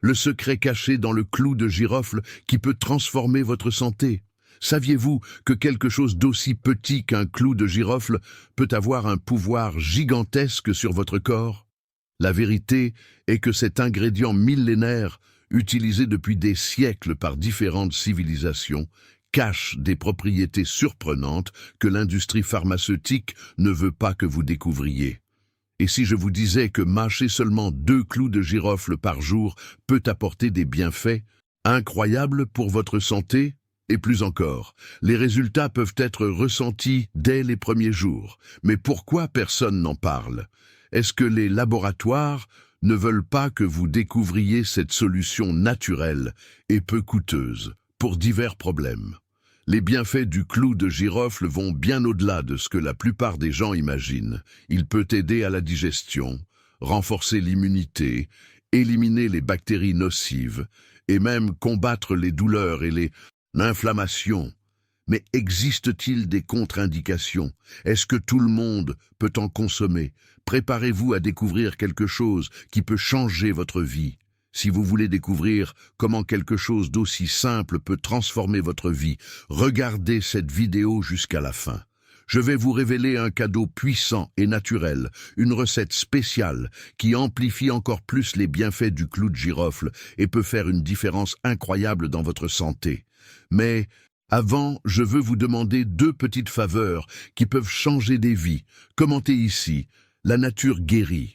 Le secret caché dans le clou de girofle qui peut transformer votre santé. Saviez-vous que quelque chose d'aussi petit qu'un clou de girofle peut avoir un pouvoir gigantesque sur votre corps? La vérité est que cet ingrédient millénaire, utilisé depuis des siècles par différentes civilisations, cache des propriétés surprenantes que l'industrie pharmaceutique ne veut pas que vous découvriez. Et si je vous disais que mâcher seulement 2 clous de girofle par jour peut apporter des bienfaits incroyables pour votre santé? Et plus encore, les résultats peuvent être ressentis dès les premiers jours. Mais pourquoi personne n'en parle? Est-ce que les laboratoires ne veulent pas que vous découvriez cette solution naturelle et peu coûteuse pour divers problèmes? Les bienfaits du clou de girofle vont bien au-delà de ce que la plupart des gens imaginent. Il peut aider à la digestion, renforcer l'immunité, éliminer les bactéries nocives et même combattre les douleurs et l'inflammation. Mais existe-t-il des contre-indications? Est-ce que tout le monde peut en consommer? Préparez-vous à découvrir quelque chose qui peut changer votre vie. Si vous voulez découvrir comment quelque chose d'aussi simple peut transformer votre vie, regardez cette vidéo jusqu'à la fin. Je vais vous révéler un cadeau puissant et naturel, une recette spéciale qui amplifie encore plus les bienfaits du clou de girofle et peut faire une différence incroyable dans votre santé. Mais avant, je veux vous demander 2 petites faveurs qui peuvent changer des vies. Commentez ici, la nature guérit.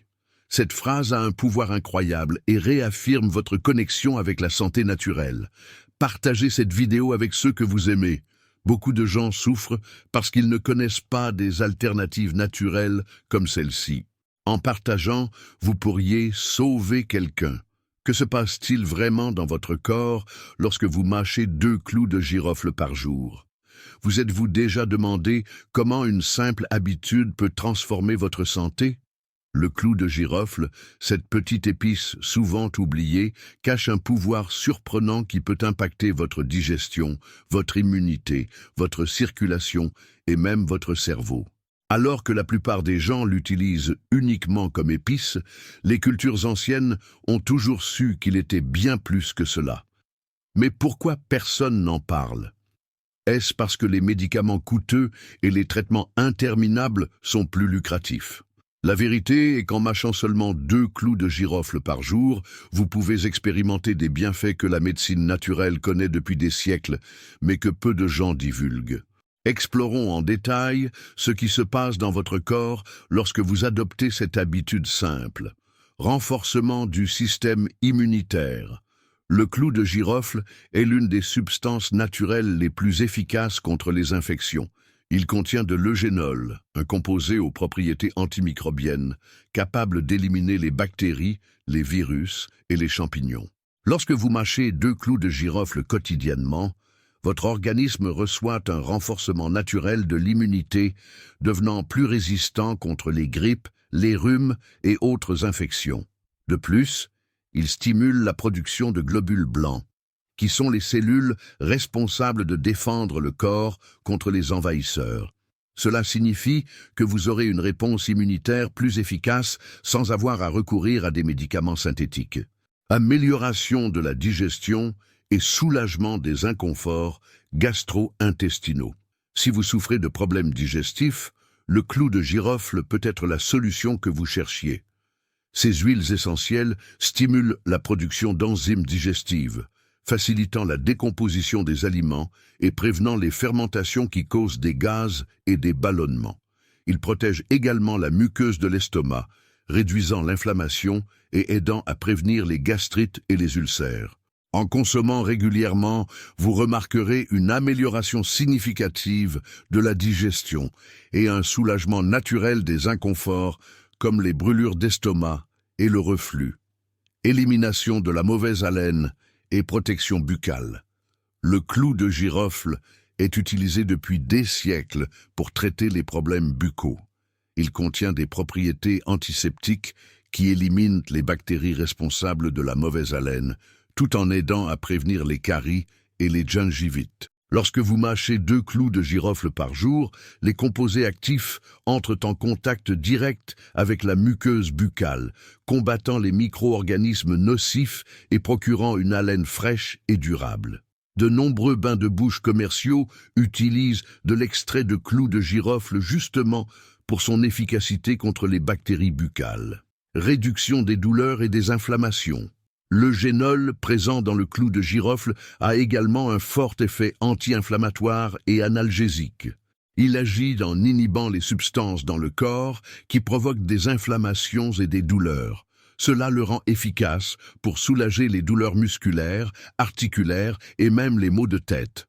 Cette phrase a un pouvoir incroyable et réaffirme votre connexion avec la santé naturelle. Partagez cette vidéo avec ceux que vous aimez. Beaucoup de gens souffrent parce qu'ils ne connaissent pas des alternatives naturelles comme celle-ci. En partageant, vous pourriez sauver quelqu'un. Que se passe-t-il vraiment dans votre corps lorsque vous mâchez 2 clous de girofle par jour? Vous êtes-vous déjà demandé comment une simple habitude peut transformer votre santé? Le clou de girofle, cette petite épice souvent oubliée, cache un pouvoir surprenant qui peut impacter votre digestion, votre immunité, votre circulation et même votre cerveau. Alors que la plupart des gens l'utilisent uniquement comme épice, les cultures anciennes ont toujours su qu'il était bien plus que cela. Mais pourquoi personne n'en parle? Est-ce parce que les médicaments coûteux et les traitements interminables sont plus lucratifs? La vérité est qu'en mâchant seulement 2 clous de girofle par jour, vous pouvez expérimenter des bienfaits que la médecine naturelle connaît depuis des siècles, mais que peu de gens divulguent. Explorons en détail ce qui se passe dans votre corps lorsque vous adoptez cette habitude simple. Renforcement du système immunitaire. Le clou de girofle est l'une des substances naturelles les plus efficaces contre les infections. Il contient de l'eugénol, un composé aux propriétés antimicrobiennes, capable d'éliminer les bactéries, les virus et les champignons. Lorsque vous mâchez 2 clous de girofle quotidiennement, votre organisme reçoit un renforcement naturel de l'immunité, devenant plus résistant contre les grippes, les rhumes et autres infections. De plus, il stimule la production de globules blancs, qui sont les cellules responsables de défendre le corps contre les envahisseurs. Cela signifie que vous aurez une réponse immunitaire plus efficace sans avoir à recourir à des médicaments synthétiques. Amélioration de la digestion et soulagement des inconforts gastro-intestinaux. Si vous souffrez de problèmes digestifs, le clou de girofle peut être la solution que vous cherchiez. Ces huiles essentielles stimulent la production d'enzymes digestives, facilitant la décomposition des aliments et prévenant les fermentations qui causent des gaz et des ballonnements. Il protège également la muqueuse de l'estomac, réduisant l'inflammation et aidant à prévenir les gastrites et les ulcères. En consommant régulièrement, vous remarquerez une amélioration significative de la digestion et un soulagement naturel des inconforts comme les brûlures d'estomac et le reflux. Élimination de la mauvaise haleine et protection buccale. Le clou de girofle est utilisé depuis des siècles pour traiter les problèmes buccaux. Il contient des propriétés antiseptiques qui éliminent les bactéries responsables de la mauvaise haleine, tout en aidant à prévenir les caries et les gingivites. Lorsque vous mâchez 2 clous de girofle par jour, les composés actifs entrent en contact direct avec la muqueuse buccale, combattant les micro-organismes nocifs et procurant une haleine fraîche et durable. De nombreux bains de bouche commerciaux utilisent de l'extrait de clous de girofle justement pour son efficacité contre les bactéries buccales. Réduction des douleurs et des inflammations. Le génol, présent dans le clou de girofle, a également un fort effet anti-inflammatoire et analgésique. Il agit en inhibant les substances dans le corps qui provoquent des inflammations et des douleurs. Cela le rend efficace pour soulager les douleurs musculaires, articulaires et même les maux de tête.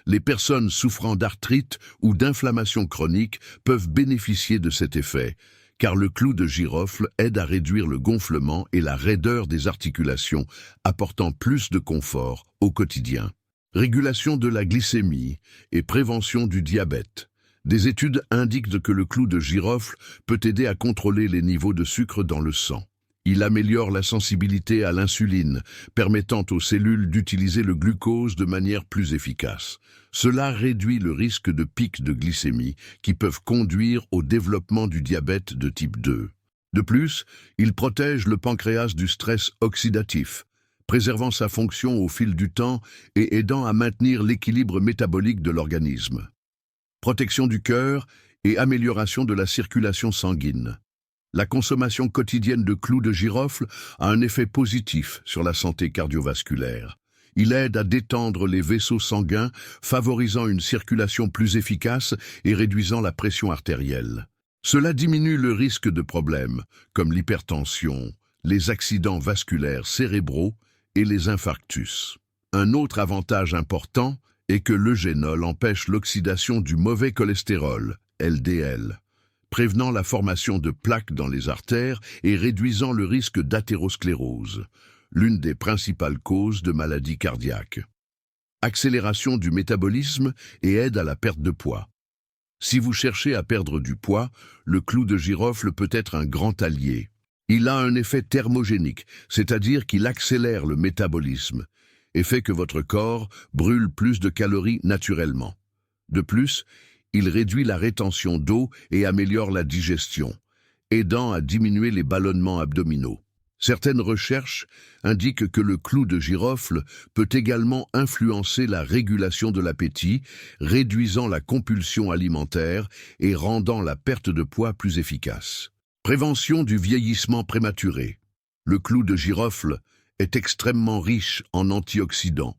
Les personnes souffrant d'arthrite ou d'inflammation chronique peuvent bénéficier de cet effet, car le clou de girofle aide à réduire le gonflement et la raideur des articulations, apportant plus de confort au quotidien. Régulation de la glycémie et prévention du diabète. Des études indiquent que le clou de girofle peut aider à contrôler les niveaux de sucre dans le sang. Il améliore la sensibilité à l'insuline, permettant aux cellules d'utiliser le glucose de manière plus efficace. Cela réduit le risque de pics de glycémie qui peuvent conduire au développement du diabète de type 2. De plus, il protège le pancréas du stress oxydatif, préservant sa fonction au fil du temps et aidant à maintenir l'équilibre métabolique de l'organisme. Protection du cœur et amélioration de la circulation sanguine. La consommation quotidienne de clous de girofle a un effet positif sur la santé cardiovasculaire. Il aide à détendre les vaisseaux sanguins, favorisant une circulation plus efficace et réduisant la pression artérielle. Cela diminue le risque de problèmes comme l'hypertension, les accidents vasculaires cérébraux et les infarctus. Un autre avantage important est que le génol empêche l'oxydation du mauvais cholestérol, LDL, prévenant la formation de plaques dans les artères et réduisant le risque d'athérosclérose, l'une des principales causes de maladies cardiaques. Accélération du métabolisme et aide à la perte de poids. Si vous cherchez à perdre du poids, le clou de girofle peut être un grand allié. Il a un effet thermogénique, c'est-à-dire qu'il accélère le métabolisme et fait que votre corps brûle plus de calories naturellement. De plus, il réduit la rétention d'eau et améliore la digestion, aidant à diminuer les ballonnements abdominaux. Certaines recherches indiquent que le clou de girofle peut également influencer la régulation de l'appétit, réduisant la compulsion alimentaire et rendant la perte de poids plus efficace. Prévention du vieillissement prématuré. Le clou de girofle est extrêmement riche en antioxydants,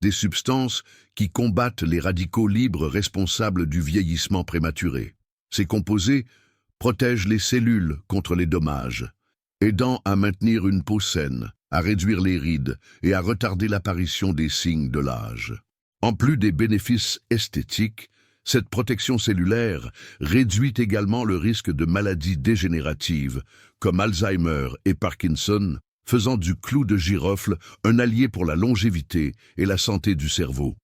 des substances qui combattent les radicaux libres responsables du vieillissement prématuré. Ces composés protègent les cellules contre les dommages, aidant à maintenir une peau saine, à réduire les rides et à retarder l'apparition des signes de l'âge. En plus des bénéfices esthétiques, cette protection cellulaire réduit également le risque de maladies dégénératives comme Alzheimer et Parkinson, faisant du clou de girofle un allié pour la longévité et la santé du cerveau.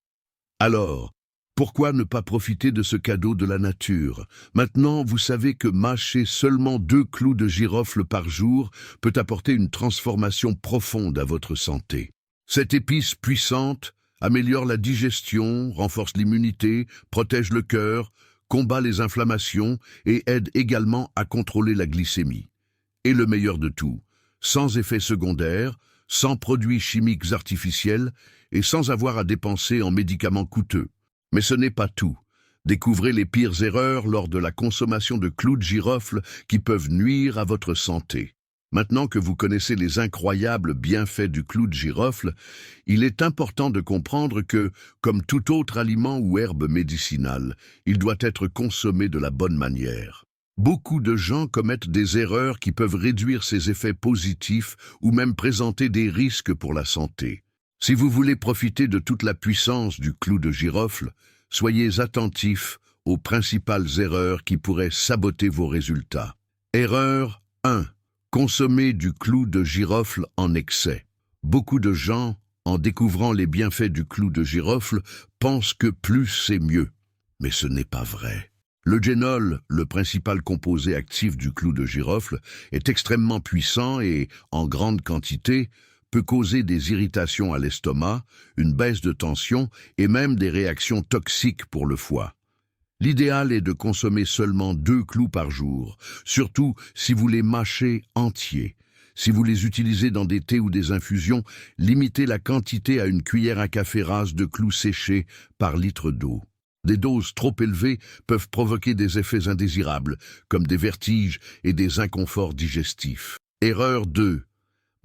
Alors, pourquoi ne pas profiter de ce cadeau de la nature? Maintenant, vous savez que mâcher seulement 2 clous de girofle par jour peut apporter une transformation profonde à votre santé. Cette épice puissante améliore la digestion, renforce l'immunité, protège le cœur, combat les inflammations et aide également à contrôler la glycémie. Et le meilleur de tout, sans effets secondaires, sans produits chimiques artificiels et sans avoir à dépenser en médicaments coûteux. Mais ce n'est pas tout. Découvrez les pires erreurs lors de la consommation de clous de girofle qui peuvent nuire à votre santé. Maintenant que vous connaissez les incroyables bienfaits du clou de girofle, il est important de comprendre que, comme tout autre aliment ou herbe médicinale, il doit être consommé de la bonne manière. Beaucoup de gens commettent des erreurs qui peuvent réduire ses effets positifs ou même présenter des risques pour la santé. Si vous voulez profiter de toute la puissance du clou de girofle, soyez attentifs aux principales erreurs qui pourraient saboter vos résultats. Erreur 1. Consommer du clou de girofle en excès. Beaucoup de gens, en découvrant les bienfaits du clou de girofle, pensent que plus c'est mieux. Mais ce n'est pas vrai. Le génol, le principal composé actif du clou de girofle, est extrêmement puissant et, en grande quantité, peut causer des irritations à l'estomac, une baisse de tension et même des réactions toxiques pour le foie. L'idéal est de consommer seulement 2 clous par jour, surtout si vous les mâchez entiers. Si vous les utilisez dans des thés ou des infusions, limitez la quantité à une cuillère à café rase de clous séchés par litre d'eau. Des doses trop élevées peuvent provoquer des effets indésirables, comme des vertiges et des inconforts digestifs. Erreur 2.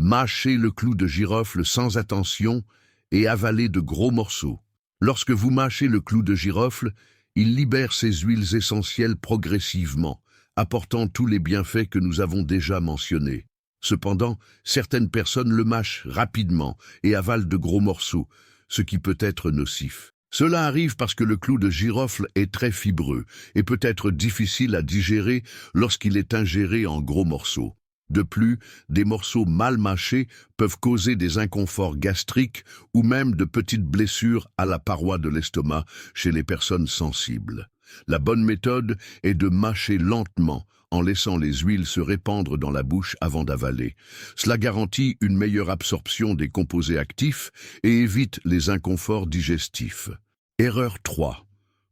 Mâchez le clou de girofle sans attention et avalez de gros morceaux. Lorsque vous mâchez le clou de girofle, il libère ses huiles essentielles progressivement, apportant tous les bienfaits que nous avons déjà mentionnés. Cependant, certaines personnes le mâchent rapidement et avalent de gros morceaux, ce qui peut être nocif. Cela arrive parce que le clou de girofle est très fibreux et peut être difficile à digérer lorsqu'il est ingéré en gros morceaux. De plus, des morceaux mal mâchés peuvent causer des inconforts gastriques ou même de petites blessures à la paroi de l'estomac chez les personnes sensibles. La bonne méthode est de mâcher lentement en laissant les huiles se répandre dans la bouche avant d'avaler. Cela garantit une meilleure absorption des composés actifs et évite les inconforts digestifs. Erreur 3.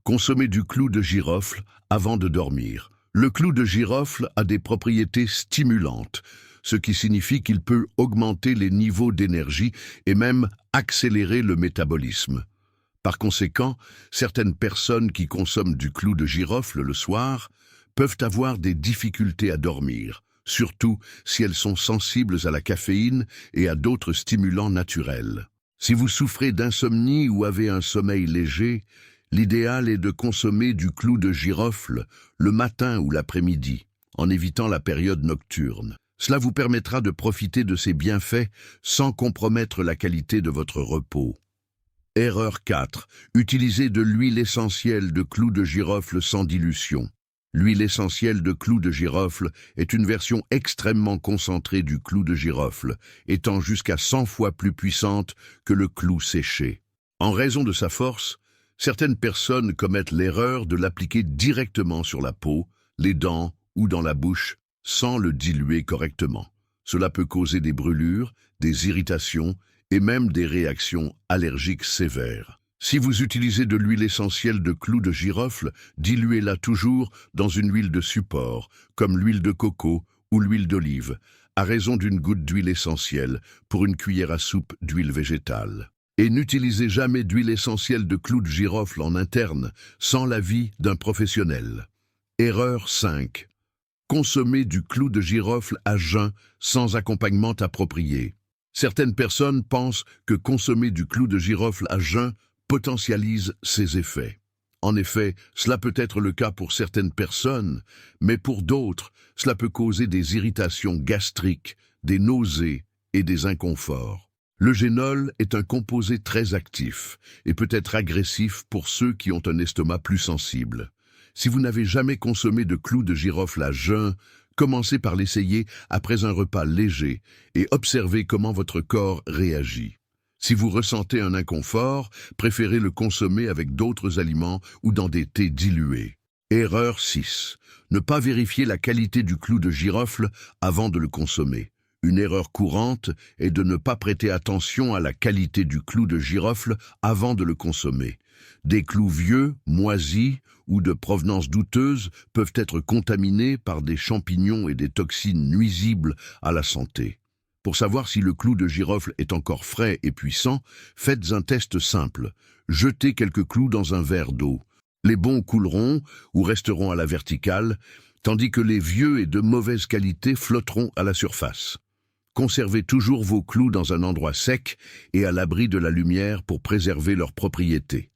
Consommer du clou de girofle avant de dormir. Le clou de girofle a des propriétés stimulantes, ce qui signifie qu'il peut augmenter les niveaux d'énergie et même accélérer le métabolisme. Par conséquent, certaines personnes qui consomment du clou de girofle le soir peuvent avoir des difficultés à dormir, surtout si elles sont sensibles à la caféine et à d'autres stimulants naturels. Si vous souffrez d'insomnie ou avez un sommeil léger, l'idéal est de consommer du clou de girofle le matin ou l'après-midi, en évitant la période nocturne. Cela vous permettra de profiter de ses bienfaits sans compromettre la qualité de votre repos. Erreur 4. Utilisez de l'huile essentielle de clou de girofle sans dilution. L'huile essentielle de clou de girofle est une version extrêmement concentrée du clou de girofle, étant jusqu'à 100 fois plus puissante que le clou séché. En raison de sa force, certaines personnes commettent l'erreur de l'appliquer directement sur la peau, les dents ou dans la bouche, sans le diluer correctement. Cela peut causer des brûlures, des irritations et même des réactions allergiques sévères. Si vous utilisez de l'huile essentielle de clou de girofle, diluez-la toujours dans une huile de support, comme l'huile de coco ou l'huile d'olive, à raison d'une goutte d'huile essentielle pour une cuillère à soupe d'huile végétale. Et n'utilisez jamais d'huile essentielle de clou de girofle en interne sans l'avis d'un professionnel. Erreur 5. Consommer du clou de girofle à jeun sans accompagnement approprié. Certaines personnes pensent que consommer du clou de girofle à jeun potentialise ses effets. En effet, cela peut être le cas pour certaines personnes, mais pour d'autres, cela peut causer des irritations gastriques, des nausées et des inconforts. Le génol est un composé très actif et peut être agressif pour ceux qui ont un estomac plus sensible. Si vous n'avez jamais consommé de clou de girofle à jeun, commencez par l'essayer après un repas léger et observez comment votre corps réagit. Si vous ressentez un inconfort, préférez le consommer avec d'autres aliments ou dans des thés dilués. Erreur 6. Ne pas vérifier la qualité du clou de girofle avant de le consommer. Une erreur courante est de ne pas prêter attention à la qualité du clou de girofle avant de le consommer. Des clous vieux, moisis ou de provenance douteuse peuvent être contaminés par des champignons et des toxines nuisibles à la santé. Pour savoir si le clou de girofle est encore frais et puissant, faites un test simple. Jetez quelques clous dans un verre d'eau. Les bons couleront ou resteront à la verticale, tandis que les vieux et de mauvaise qualité flotteront à la surface. Conservez toujours vos clous dans un endroit sec et à l'abri de la lumière pour préserver leurs propriétés.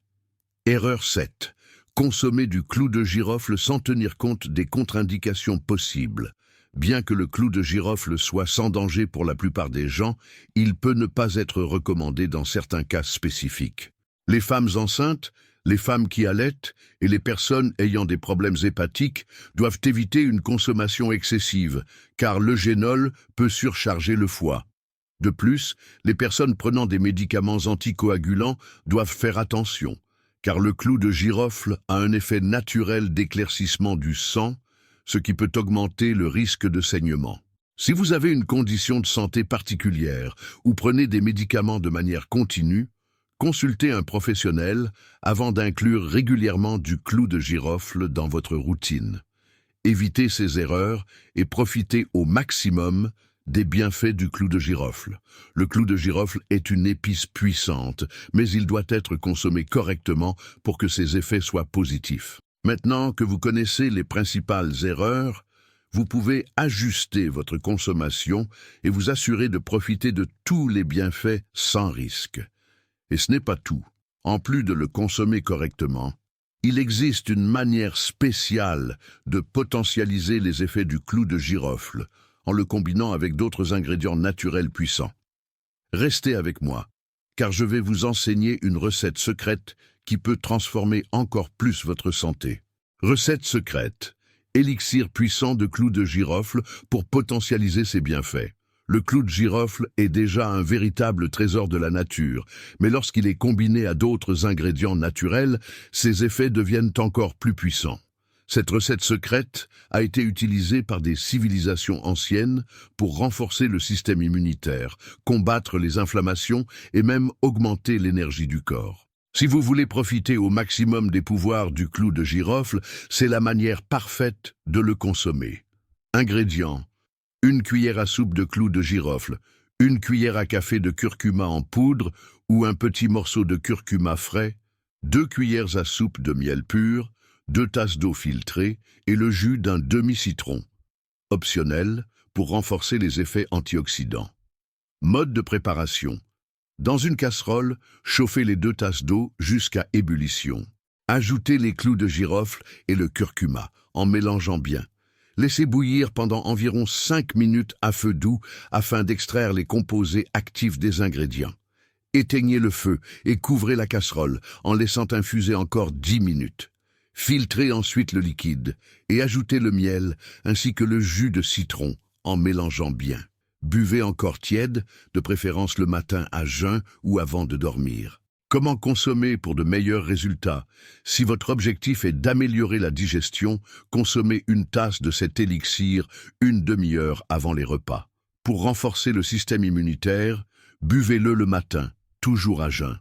Erreur 7. Consommer du clou de girofle sans tenir compte des contre-indications possibles. Bien que le clou de girofle soit sans danger pour la plupart des gens, il peut ne pas être recommandé dans certains cas spécifiques. Les femmes enceintes, les femmes qui allaitent et les personnes ayant des problèmes hépatiques doivent éviter une consommation excessive, car le génol peut surcharger le foie. De plus, les personnes prenant des médicaments anticoagulants doivent faire attention, car le clou de girofle a un effet naturel d'éclaircissement du sang, ce qui peut augmenter le risque de saignement. Si vous avez une condition de santé particulière ou prenez des médicaments de manière continue, consultez un professionnel avant d'inclure régulièrement du clou de girofle dans votre routine. Évitez ces erreurs et profitez au maximum des bienfaits du clou de girofle. Le clou de girofle est une épice puissante, mais il doit être consommé correctement pour que ses effets soient positifs. Maintenant que vous connaissez les principales erreurs, vous pouvez ajuster votre consommation et vous assurer de profiter de tous les bienfaits sans risque. Et ce n'est pas tout. En plus de le consommer correctement, il existe une manière spéciale de potentialiser les effets du clou de girofle en le combinant avec d'autres ingrédients naturels puissants. Restez avec moi, car je vais vous enseigner une recette secrète qui peut transformer encore plus votre santé. Recette secrète. Élixir puissant de clou de girofle pour potentialiser ses bienfaits. Le clou de girofle est déjà un véritable trésor de la nature, mais lorsqu'il est combiné à d'autres ingrédients naturels, ses effets deviennent encore plus puissants. Cette recette secrète a été utilisée par des civilisations anciennes pour renforcer le système immunitaire, combattre les inflammations et même augmenter l'énergie du corps. Si vous voulez profiter au maximum des pouvoirs du clou de girofle, c'est la manière parfaite de le consommer. Ingrédients: 1 cuillère à soupe de clou de girofle, 1 cuillère à café de curcuma en poudre ou un petit morceau de curcuma frais, 2 cuillères à soupe de miel pur, 2 tasses d'eau filtrée et le jus d'un demi-citron. Optionnel pour renforcer les effets antioxydants. Mode de préparation. Dans une casserole, chauffez les 2 tasses d'eau jusqu'à ébullition. Ajoutez les clous de girofle et le curcuma en mélangeant bien. Laissez bouillir pendant environ 5 minutes à feu doux afin d'extraire les composés actifs des ingrédients. Éteignez le feu et couvrez la casserole en laissant infuser encore 10 minutes. Filtrez ensuite le liquide et ajoutez le miel ainsi que le jus de citron en mélangeant bien. Buvez encore tiède, de préférence le matin à jeun ou avant de dormir. Comment consommer pour de meilleurs résultats? Si votre objectif est d'améliorer la digestion, consommez une tasse de cet élixir une demi-heure avant les repas. Pour renforcer le système immunitaire, buvez-le le matin, toujours à jeun.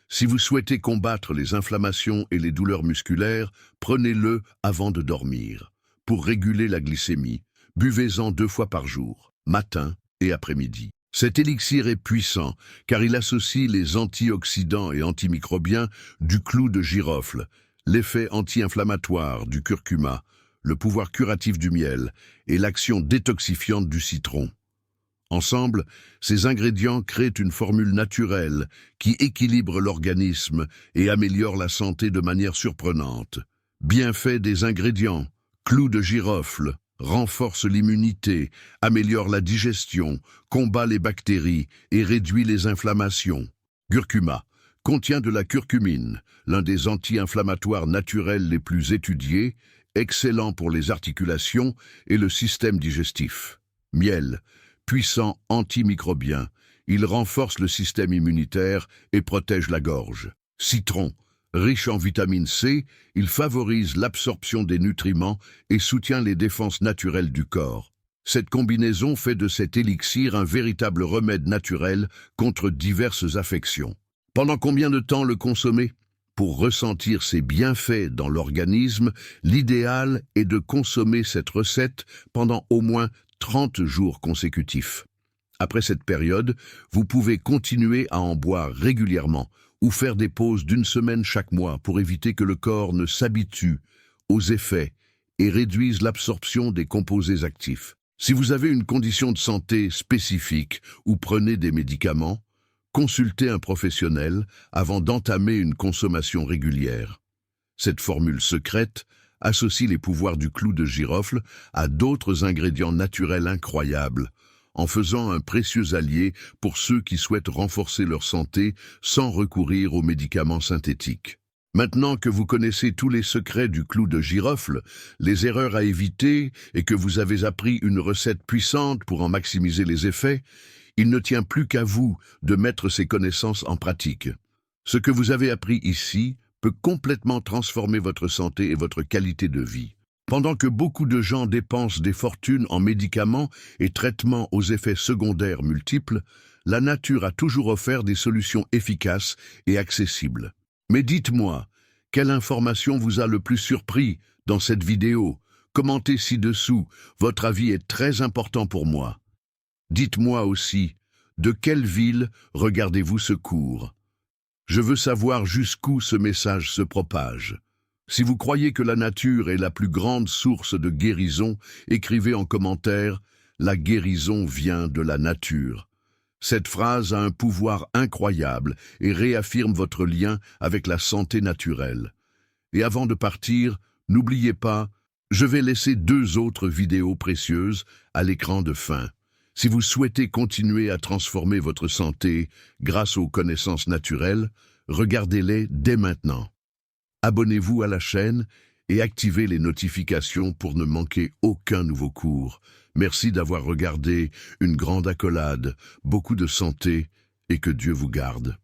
Si vous souhaitez combattre les inflammations et les douleurs musculaires, prenez-le avant de dormir. Pour réguler la glycémie, buvez-en 2 fois par jour, matin et après-midi. Cet élixir est puissant car il associe les antioxydants et antimicrobiens du clou de girofle, l'effet anti-inflammatoire du curcuma, le pouvoir curatif du miel et l'action détoxifiante du citron. Ensemble, ces ingrédients créent une formule naturelle qui équilibre l'organisme et améliore la santé de manière surprenante. Bienfaits des ingrédients: clou de girofle renforce l'immunité, améliore la digestion, combat les bactéries et réduit les inflammations. Curcuma contient de la curcumine, l'un des anti-inflammatoires naturels les plus étudiés, excellent pour les articulations et le système digestif. Miel, puissant antimicrobien, il renforce le système immunitaire et protège la gorge. Citron, riche en vitamine C, il favorise l'absorption des nutriments et soutient les défenses naturelles du corps. Cette combinaison fait de cet élixir un véritable remède naturel contre diverses affections. Pendant combien de temps le consommer? Pour ressentir ses bienfaits dans l'organisme, l'idéal est de consommer cette recette pendant au moins 30 jours consécutifs. Après cette période, vous pouvez continuer à en boire régulièrement ou faire des pauses d'1 semaine chaque mois pour éviter que le corps ne s'habitue aux effets et réduise l'absorption des composés actifs. Si vous avez une condition de santé spécifique ou prenez des médicaments, consultez un professionnel avant d'entamer une consommation régulière. Cette formule secrète associe les pouvoirs du clou de girofle à d'autres ingrédients naturels incroyables, en faisant un précieux allié pour ceux qui souhaitent renforcer leur santé sans recourir aux médicaments synthétiques. Maintenant que vous connaissez tous les secrets du clou de girofle, les erreurs à éviter et que vous avez appris une recette puissante pour en maximiser les effets, il ne tient plus qu'à vous de mettre ces connaissances en pratique. Ce que vous avez appris ici peut complètement transformer votre santé et votre qualité de vie. Pendant que beaucoup de gens dépensent des fortunes en médicaments et traitements aux effets secondaires multiples, la nature a toujours offert des solutions efficaces et accessibles. Mais dites-moi, quelle information vous a le plus surpris dans cette vidéo? Commentez ci-dessous, votre avis est très important pour moi. Dites-moi aussi, de quelle ville regardez-vous ce cours? Je veux savoir jusqu'où ce message se propage. Si vous croyez que la nature est la plus grande source de guérison, écrivez en commentaire « La guérison vient de la nature ». Cette phrase a un pouvoir incroyable et réaffirme votre lien avec la santé naturelle. Et avant de partir, n'oubliez pas, je vais laisser 2 autres vidéos précieuses à l'écran de fin. Si vous souhaitez continuer à transformer votre santé grâce aux connaissances naturelles, regardez-les dès maintenant. Abonnez-vous à la chaîne et activez les notifications pour ne manquer aucun nouveau cours. Merci d'avoir regardé, une grande accolade, beaucoup de santé et que Dieu vous garde.